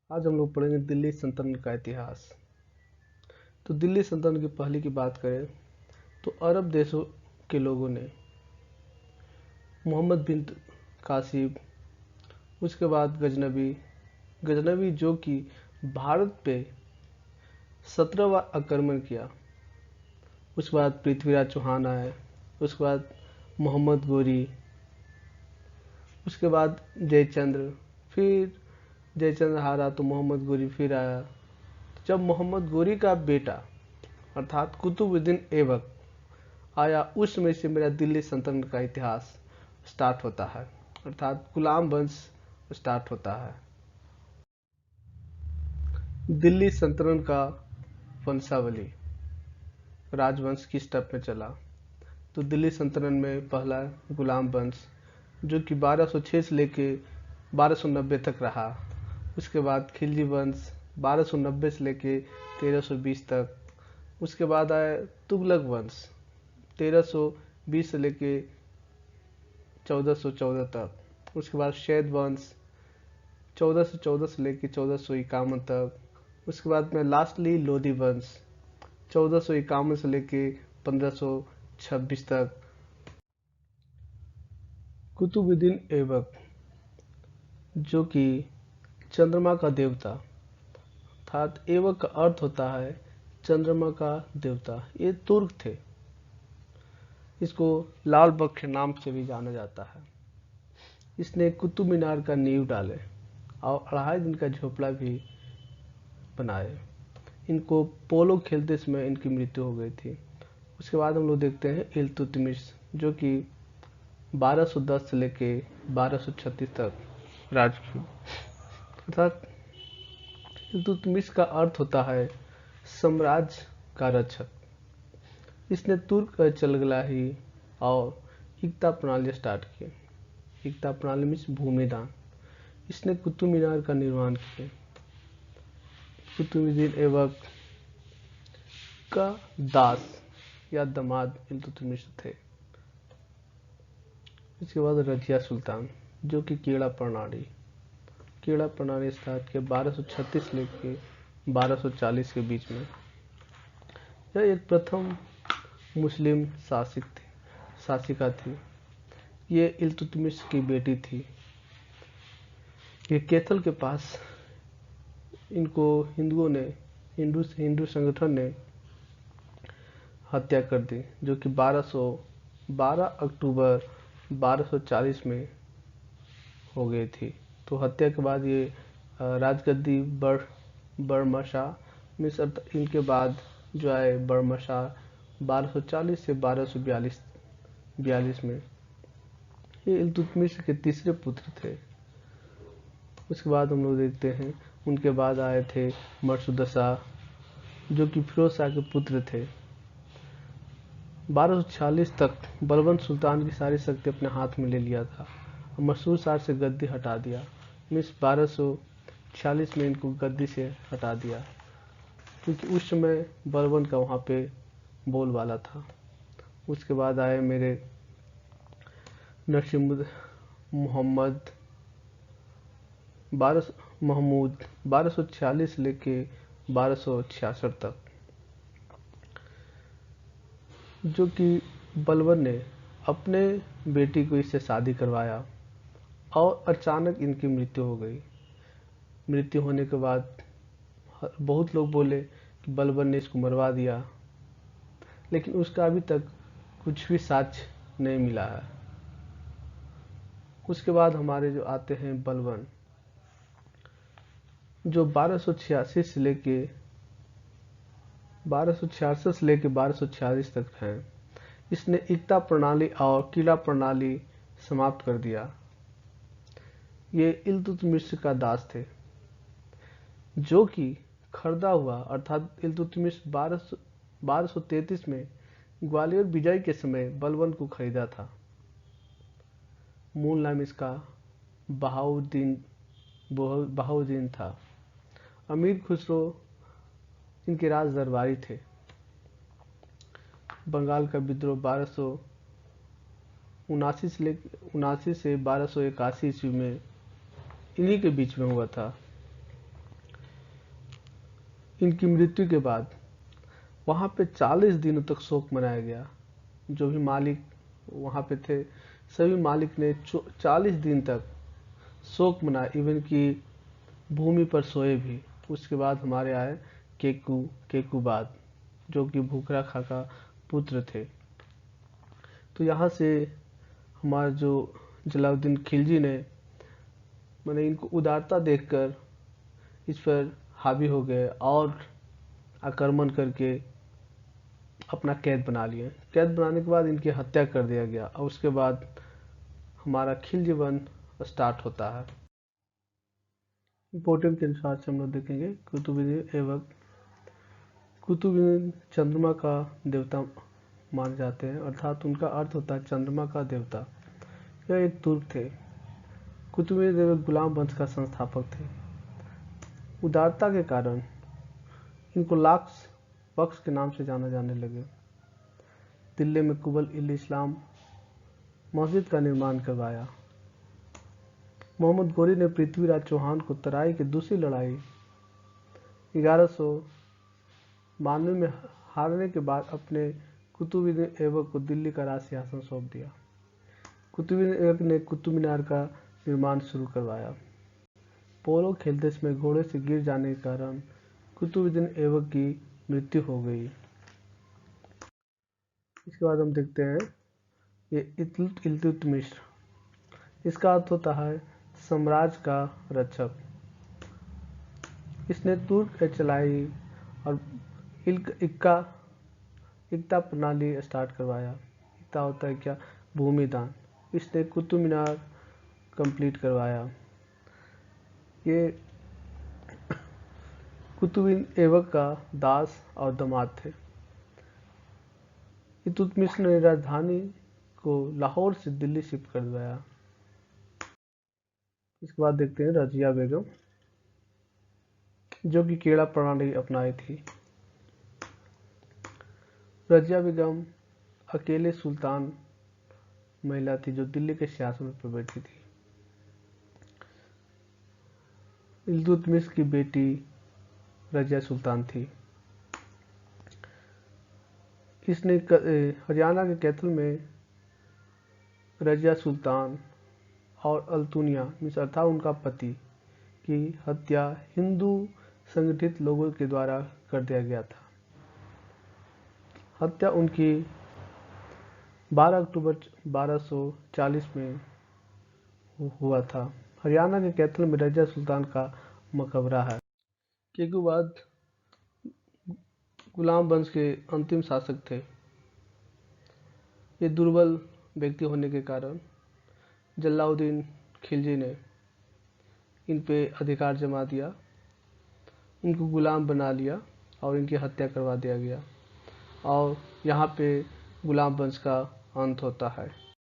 आज हम लोग पढ़ेंगे दिल्ली सल्तनत का इतिहास। तो दिल्ली सल्तनत की पहले की बात करें तो अरब देशों के लोगों ने मोहम्मद बिन कासिम, उसके बाद गजनवी जो कि भारत पे 17वां आक्रमण किया। उसके बाद पृथ्वीराज चौहान आए, उसके बाद मोहम्मद गोरी, उसके बाद जयचंद्र, फिर जयचंद्र हारा तो मोहम्मद गोरी फिर आया। जब मोहम्मद गोरी का बेटा अर्थात कुतुबुद्दीन ऐबक आया, उस समय से मेरा दिल्ली सल्तनत का इतिहास स्टार्ट होता है, अर्थात गुलाम वंश स्टार्ट होता है। दिल्ली सल्तनत का वंशावली, राजवंश किस स्टेप में चला। तो दिल्ली सल्तनत में पहला गुलाम वंश जो कि 1206 से लेके 1290 तक रहा। उसके बाद खिलजी वंश 1290 से लेके 1320 तक। उसके बाद आया तुगलक वंश 1320 से लेके 1414 तक। उसके बाद शैद वंश 1414 से लेके 1451 तक। उसके बाद में लास्टली लोधी वंश 1451 से लेके 1526 तक। कुतुबुद्दीन ऐबक जो कि चंद्रमा का देवता, अर्थात ऐबक का अर्थ होता है चंद्रमा का देवता। ये तुर्क थे, इसको लाल बख्श के नाम से भी जाना जाता है। इसने कुतुब मीनार का नींव डाले और 2.5 दिन का झोपड़ा भी बनाए। इनको पोलो खेलते समय इनकी मृत्यु हो गई थी। उसके बाद हम लोग देखते हैं इल्तुतमिश जो कि 1210 से लेके 1236 तक राज की। अर्थात इल्तुतमिश का अर्थ होता है साम्राज्य का रक्षक। इसने तुर्क चलगलाही और इक्ता प्रणाली स्टार्ट की। इक्ता प्रणाली में भूमिदान। इसने कुतुब मीनार का निर्माण किया। कुतुबुद्दीन ऐबक का दास या दामाद इल्तुतमिश थे। इसके बाद रजिया सुल्तान जो कि केड़ा प्रणाली स्टार्ट किया 1236 लेके 1240 के बीच में। यह एक प्रथम मुस्लिम शासिका थी। ये इल्तुतमिश की बेटी थी। ये कैथल के पास इनको हिंदू संगठन ने हत्या कर दी, जो कि 12 अक्टूबर 1240 में हो गई थी। तो हत्या के बाद ये राजगद्दी बड़मशाह मिस्र, इनके बाद जो आए बड़मशाह 1240 से 1242 में। ये इल्तुतमिश के तीसरे पुत्र थे। उसके बाद हम लोग देखते हैं उनके बाद आए थे मरसुद शाह जो कि फिरोज शाह के पुत्र थे। 1246 तक बलबन सुल्तान की सारी शक्ति अपने हाथ में ले लिया था और मरसुद शाह से गद्दी हटा दिया। 1246 में इनको गद्दी से हटा दिया क्योंकि उस समय बलबन का वहाँ पे बोलबाला था। उसके बाद आए मेरे नसीमुद्दीन मोहम्मद महमूद 1246 लेके 1266 तक, जो कि बलबन ने अपने बेटी को इससे शादी करवाया और अचानक इनकी मृत्यु हो गई। मृत्यु होने के बाद बहुत लोग बोले कि बलबन ने इसको मरवा दिया, लेकिन उसका अभी तक कुछ भी साक्ष्य नहीं मिला है। उसके बाद हमारे जो आते हैं बलबन, जो 1266 से लेके 1246 तक है। इसने इक्ता प्रणाली और किला प्रणाली समाप्त कर दिया। ये इल्तुतमिश का दास थे जो कि खरीदा हुआ, अर्थात इल्तुतमिश 1233 में ग्वालियर विजय के समय बलबन को खरीदा था। मूल नाम इसका बहाउद्दीन था। अमीर खुसरो इनके राज दरबारी थे। बंगाल का विद्रोह 1279 से 1281 ईस्वी में इन्हीं के बीच में हुआ था। इनकी मृत्यु के बाद वहाँ पे 40 दिनों तक शोक मनाया गया। जो भी मालिक वहाँ पे थे सभी मालिक ने 40 दिन तक शोक मनाया, इवन कि भूमि पर सोए भी। उसके बाद हमारे आए केकुबाद, जो कि भूखरा खा का पुत्र थे। तो यहाँ से हमारे जो जलालुद्दीन खिलजी ने मैंने इनको उदारता देखकर इस पर हावी हो गए और आक्रमण करके अपना कैद बना लिए। कैद बनाने के बाद इनकी हत्या कर दिया गया और उसके बाद हमारा खिलजी वन स्टार्ट होता है। इम्पोर्टेंट के अनुसार से हम लोग देखेंगे कुतुबुद्दीन ऐबक। कुतुबुद्दीन चंद्रमा का देवता माने जाते हैं, अर्थात उनका अर्थ होता है चंद्रमा का देवता। यह एक तुर्क थे। कुतुबुद्दीन ऐबक गुलाम वंश का संस्थापक थे। उदारता के कारण इनको लाक्स बख्श के नाम से जाना जाने लगे। दिल्ली में कुबल-इल-इस्लाम मस्जिद का निर्माण करवाया। मोहम्मद गोरी ने पृथ्वीराज चौहान को तराई की दूसरी लड़ाई 1192 में हारने के बाद अपने कुतुबुद्दीन ऐबक को दिल्ली का राज सिंहासन सौंप दिया। कुतुबुद्दीन ऐबक ने कुतुब मीनार का निर्माण शुरू करवाया। पोलो खेलते समय घोड़े से गिर जाने के कारण कुतुबुद्दीन ऐबक की मृत्यु हो गई। इसके बाद हम देखते हैं ये इल्तुतमिश। इसका अर्थ होता है साम्राज्य का रक्षक। इसने तुर्क चलाई और इक्ता प्रणाली स्टार्ट करवाया। इक्ता होता है क्या? भूमि दान। इसने कुतुब मीनार कंप्लीट करवाया। ये कुतुबुद्दीन ऐबक का दास और दामाद थे। इल्तुतमिश ने राजधानी को लाहौर से दिल्ली शिफ्ट कर दिया। इसके बाद देखते हैं रजिया बेगम, जो कि केड़ा प्रणाली अपनाई थी। रजिया बेगम अकेले सुल्तान महिला थी जो दिल्ली के सिंहासन पर बैठी थी। इल्तुतमिश की बेटी रजिया सुल्तान थी। इसने हरियाणा के कैथल में रजिया सुल्तान और अल्तुनिया अर्थात उनका पति की हत्या हिंदू संगठित लोगों के द्वारा कर दिया गया था। हत्या उनकी 12 अक्टूबर 1240 में हुआ था। हरियाणा के कैथल में रजिया सुल्तान का मकबरा है। केकुबाद गुलाम वंश के अंतिम शासक थे। ये दुर्बल व्यक्ति होने के कारण जलालुद्दीन खिलजी ने इन पे अधिकार जमा दिया, इनको गुलाम बना लिया और इनकी हत्या करवा दिया गया और यहाँ पे गुलाम वंश का अंत होता है।